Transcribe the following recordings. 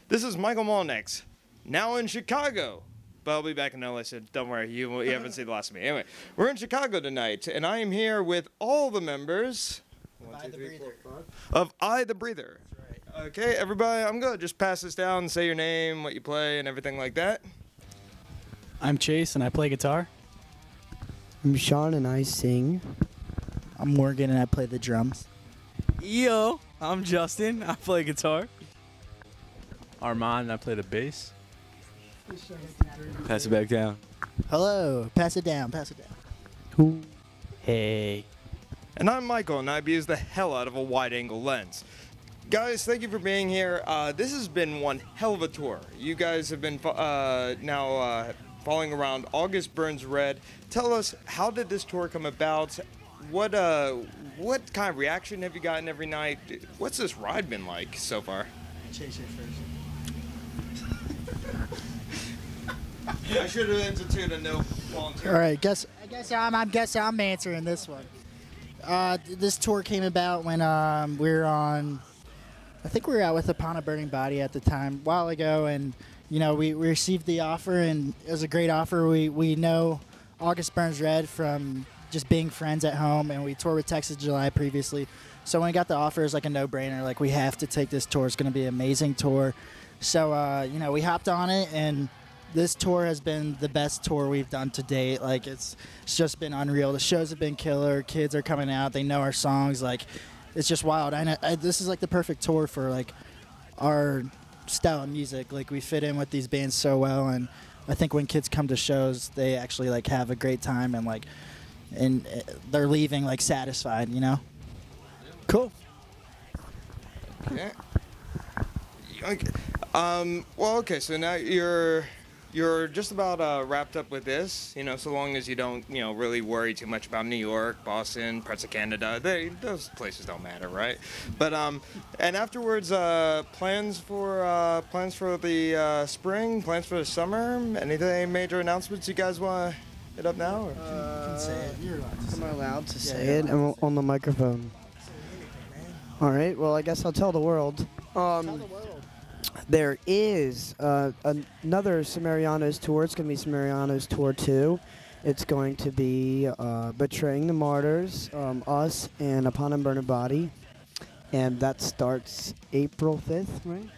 This is Michael Molnix, now in Chicago. But I'll be back in LA, so don't worry, you haven't seen the last of me. Anyway, we're in Chicago tonight, and I am here with all the members of I the Breather. That's right. Okay, everybody, I'm going to just pass this down and say your name, what you play, and everything like that. I'm Chase, and I play guitar. I'm Sean, and I sing. I'm Morgan, and I play the drums. Yo, I'm Justin. I play guitar. Armand, and I play the bass. Pass it back down. Hello. Pass it down. Pass it down. Hey. And I'm Michael, and I abuse the hell out of a wide-angle lens. Guys, thank you for being here. This has been one hell of a tour. You guys have been now following around August Burns Red. Tell us, how did this tour come about? What kind of reaction have you gotten every night? What's this ride been like so far? Chase it first. I should have instituted a no volunteer. All right. I guess I'm answering this one. This tour came about when we were on. I think we were out with Upon a Burning Body at the time, a while ago, and we received the offer, and it was a great offer. We know August Burns Red from just being friends at home, and we toured with Texas July previously. So when we got the offer, it was like a no-brainer. Like, we have to take this tour. It's going to be an amazing tour. So we hopped on it, and this tour has been the best tour we've done to date. Like, it's just been unreal. The shows have been killer. Kids are coming out. They know our songs. Like, it's just wild. This is like the perfect tour for like our style of music. Like, we fit in with these bands so well, and I think when kids come to shows, they actually like have a great time, and they're leaving like satisfied. Cool. Okay. Okay. So now you're just about wrapped up with this, so long as you don't, really worry too much about New York, Boston, parts of Canada. Those places don't matter, right? But and afterwards, plans for the spring, plans for the summer. Anything major announcements you guys want to hit up now? Or? You can say it. You're allowed to say Am I it. allowed to say Yeah, it on the microphone? All right. Well, I guess I'll tell the world. Tell the world. There is another Cimmeriano's tour. It's going to be Cimmeriano's Tour 2. It's going to be Betraying the Martyrs, us, and Upon a Burning Body. And that starts April 5th, right?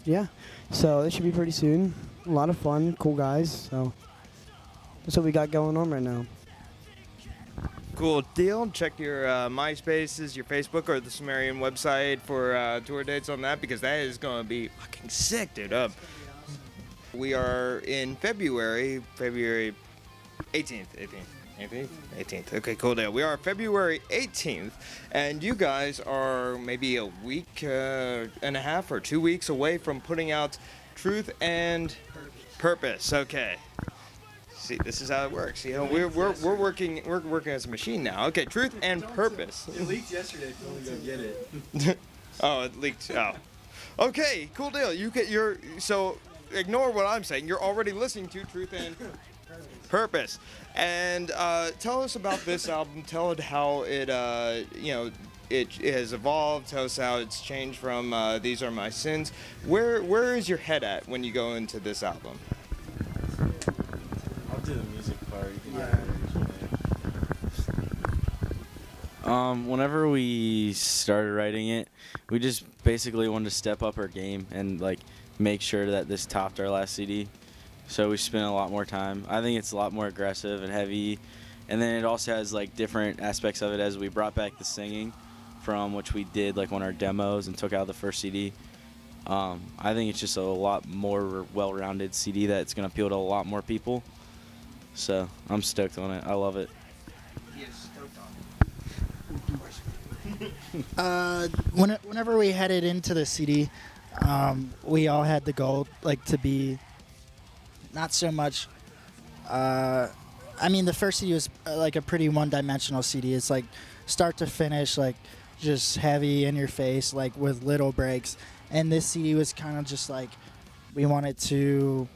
Yeah. So it should be pretty soon. A lot of fun, cool guys. So that's what we got going on right now. Cool deal. Check your MySpaces, your Facebook, or the Cimmerian website for tour dates on that, because that is going to be fucking sick, dude. We are in February 18th. 18th. Okay, cool deal. We are February 18th, and you guys are maybe a week and a half or 2 weeks away from putting out Truth and Purpose. Okay. See, this is how it works. We're working as a machine now. Okay, Truth and Purpose. It leaked yesterday. If you want to go get it. Oh, it leaked. Oh. Okay, cool deal. So ignore what I'm saying. You're already listening to Truth and Purpose. And tell us about this album. Tell it how it it has evolved. Tell us how it's changed from These Are My Sins. Where is your head at when you go into this album? I'll do the music part. Whenever we started writing it, we just basically wanted to step up our game and like make sure that this topped our last CD. So we spent a lot more time. I think it's a lot more aggressive and heavy, and then it also has like different aspects of it as we brought back the singing from which we did like on our demos and took out the first CD. I think it's just a lot more well-rounded CD that's going to appeal to a lot more people. So I'm stoked on it. I love it. Whenever we headed into the CD, we all had the goal like to be not so much. The first CD was like a pretty one-dimensional CD. It's like start to finish, like just heavy in your face, like with little breaks. And this CD was kind of just like we wanted to,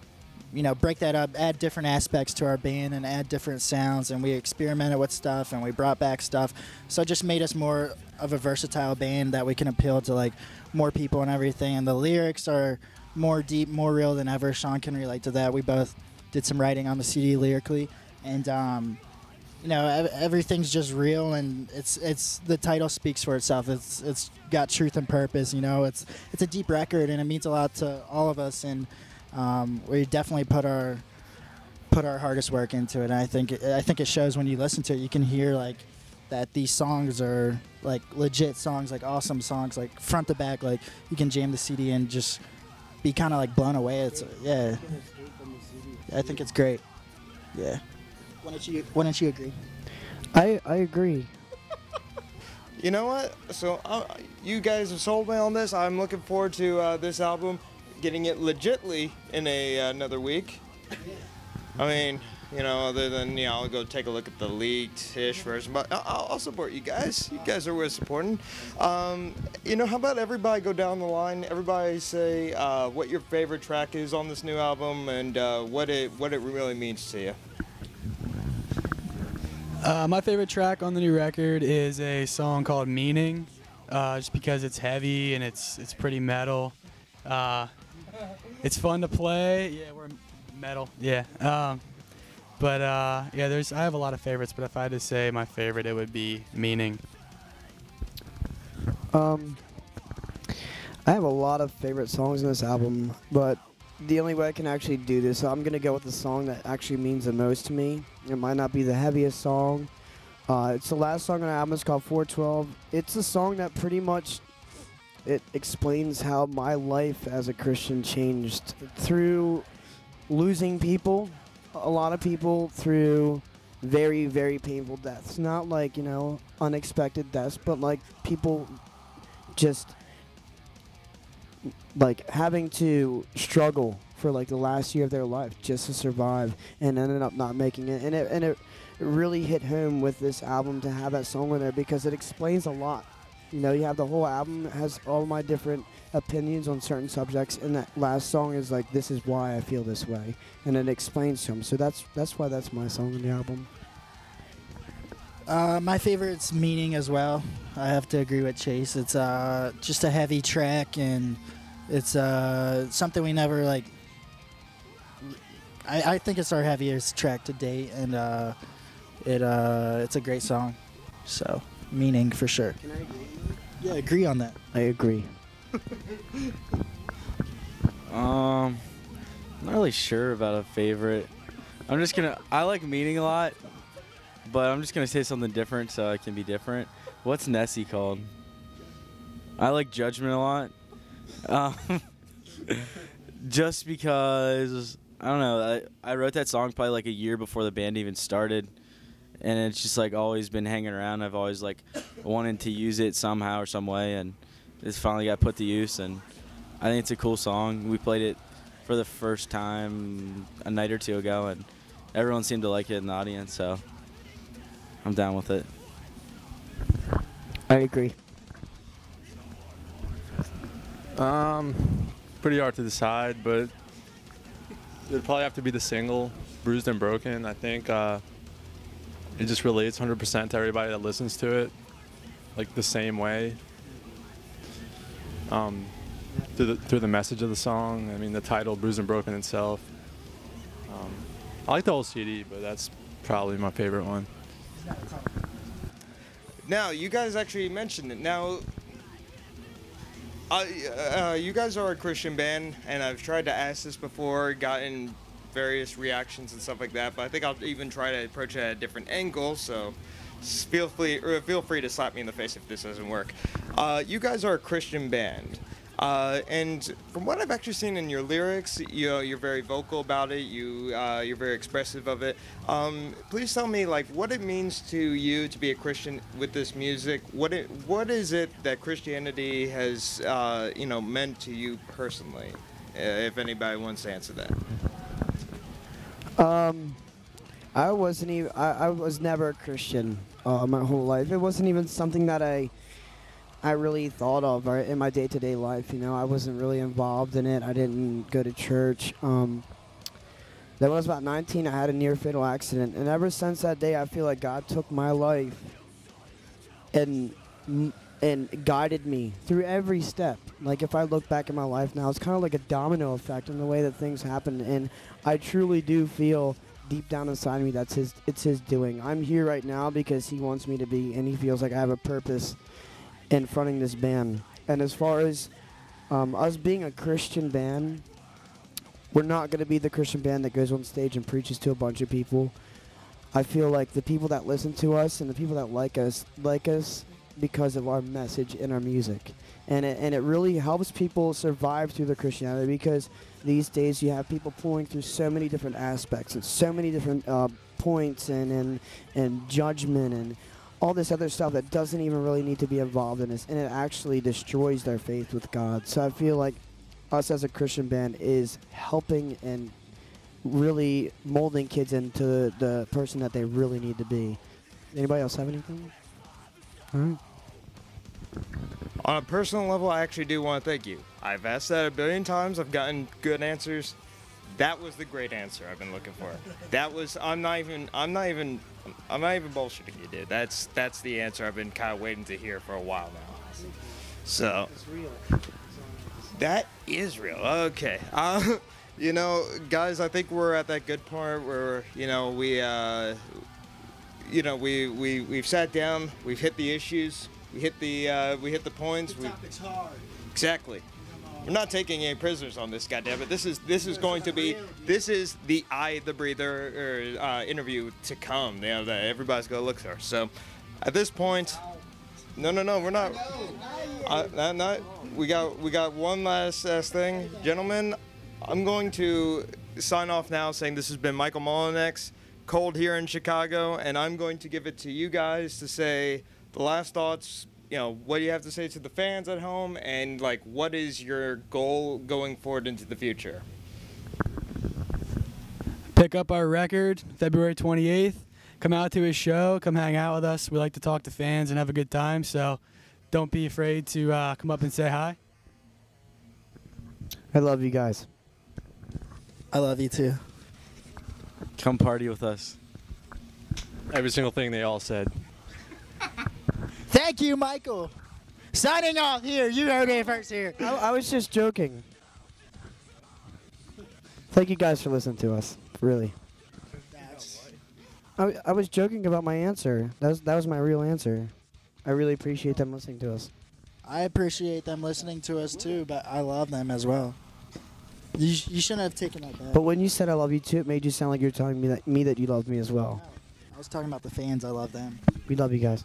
break that up, add different aspects to our band and add different sounds. And we experimented with stuff and we brought back stuff. So it just made us more of a versatile band that we can appeal to like more people and everything. And the lyrics are more deep, more real than ever. Sean can relate to that. We both did some writing on the CD lyrically, and you know, everything's just real, and it's the title speaks for itself. It's got truth and purpose. You know, it's a deep record, and it means a lot to all of us, and we definitely put our hardest work into it. And I think it shows when you listen to it. You can hear like that these songs are like legit songs, like awesome songs, like front to back. Like you can jam the CD and just be kind of like blown away. It's yeah. I think it's great. Yeah. Why don't you agree? I agree. You know what? So you guys have sold me on this. I'm looking forward to this album, getting it legitly in another week. I mean, you know, other than, you know, I'll go take a look at the leaked-ish version, but I'll support you guys. You guys are worth supporting. You know, how about everybody go down the line? Everybody say what your favorite track is on this new album and what it really means to you. My favorite track on the new record is a song called "Meaning," just because it's heavy and it's pretty metal. It's fun to play. Yeah, we're metal. Yeah. But yeah, I have a lot of favorites, but if I had to say my favorite, it would be "Meaning." I have a lot of favorite songs in this album, but the only way I can actually do this, I'm going to go with the song that actually means the most to me. It might not be the heaviest song. It's the last song on the album. It's called 412. It's a song that pretty much it explains how my life as a Christian changed through losing people, a lot of people, through very, very painful deaths. Not like, you know, unexpected deaths, but like people just like having to struggle for like the last year of their life just to survive and ended up not making it. And it really hit home with this album to have that song in there because it explains a lot. You know, you have the whole album has all my different opinions on certain subjects, and that last song is like, this is why I feel this way, and it explains to them. So that's why that's my song on the album. My favorite's "Meaning" as well. I have to agree with Chase. It's just a heavy track, and it's something we never like. I think it's our heaviest track to date, and it's a great song. So "Meaning" for sure. Can I agree? Yeah, agree on that. I agree. I'm not really sure about a favorite. I like "Meaning" a lot, but I'm just gonna say something different so I can be different. What's Nessie called? I like "Judgment" a lot. Just because, I don't know, I wrote that song probably like a year before the band even started, and it's just like always been hanging around. I've always like wanted to use it somehow or some way, and it's finally got put to use, and I think it's a cool song. We played it for the first time a night or two ago, and everyone seemed to like it in the audience, so I'm down with it. I agree. Pretty hard to decide, but it'd probably have to be the single, "Bruised and Broken." I think it just relates 100% to everybody that listens to it, like the same way. Through the message of the song. I mean, the title, "Bruised and Broken" itself. I like the whole CD, but that's probably my favorite one. Now, you guys actually mentioned it. Now, you guys are a Christian band, and I've tried to ask this before, gotten various reactions and stuff like that, but I think I'll even try to approach it at a different angle, so feel free to slap me in the face if this doesn't work. You guys are a Christian band. And from what I've actually seen in your lyrics, you're very vocal about it. You're very expressive of it. Please tell me, like, what it means to you to be a Christian with this music. What is it that Christianity has, meant to you personally? If anybody wants to answer that. I was never a Christian my whole life. It wasn't even something that I really thought of in my day-to-day life. You know, I wasn't really involved in it. I didn't go to church. Then when I was about 19, I had a near-fatal accident, and ever since that day, I feel like God took my life and and guided me through every step. Like if I look back at my life now, it's kind of like a domino effect in the way that things happen, and I truly do feel deep down inside me it's his doing. I'm here right now because he wants me to be, and he feels like I have a purpose in fronting this band. And as far as us being a Christian band, we're not going to be the Christian band that goes on stage and preaches to a bunch of people. I feel like the people that listen to us and the people that like us because of our message and our music. And it really helps people survive through their Christianity, because these days you have people pulling through so many different aspects and so many different points and judgment and all this other stuff that doesn't even really need to be involved in this, and it actually destroys their faith with God. So I feel like us as a Christian band is helping and really molding kids into the person that they really need to be. Anybody else have anything? All right. On a personal level, I actually do want to thank you. I've asked that a billion times. I've gotten good answers. That was the great answer I've been looking for. That was. I'm not even bullshitting you, dude. That's the answer I've been kind of waiting to hear for a while now. So. That is real. Okay. You know, guys, I think we're at that good part where we've sat down, we've hit the issues, we hit the points. Exactly. We're not taking any prisoners on this, goddammit. This is the eye, the breather interview to come. You know, that everybody's gonna look for. So, at this point, no, we're not. We got one last thing, gentlemen. I'm going to sign off now, saying this has been Michael Molinex, cold here in Chicago, and I'm going to give it to you guys to say the last thoughts. You know, what do you have to say to the fans at home, and like, what is your goal going forward into the future? Pick up our record February 28th. Come out to his show. Come hang out with us. We like to talk to fans and have a good time, so don't be afraid to come up and say hi. I love you guys. I love you too. Come party with us. Every single thing they all said. Thank you, Michael. Signing off here. You heard it first here. I was just joking. Thank you guys for listening to us. Really. I was joking about my answer. That was my real answer. I really appreciate them listening to us. I appreciate them listening to us too, but I love them as well. You shouldn't have taken that back. But when you said I love you too, it made you sound like you're telling me that you loved me as well. I was talking about the fans. I love them. We love you guys.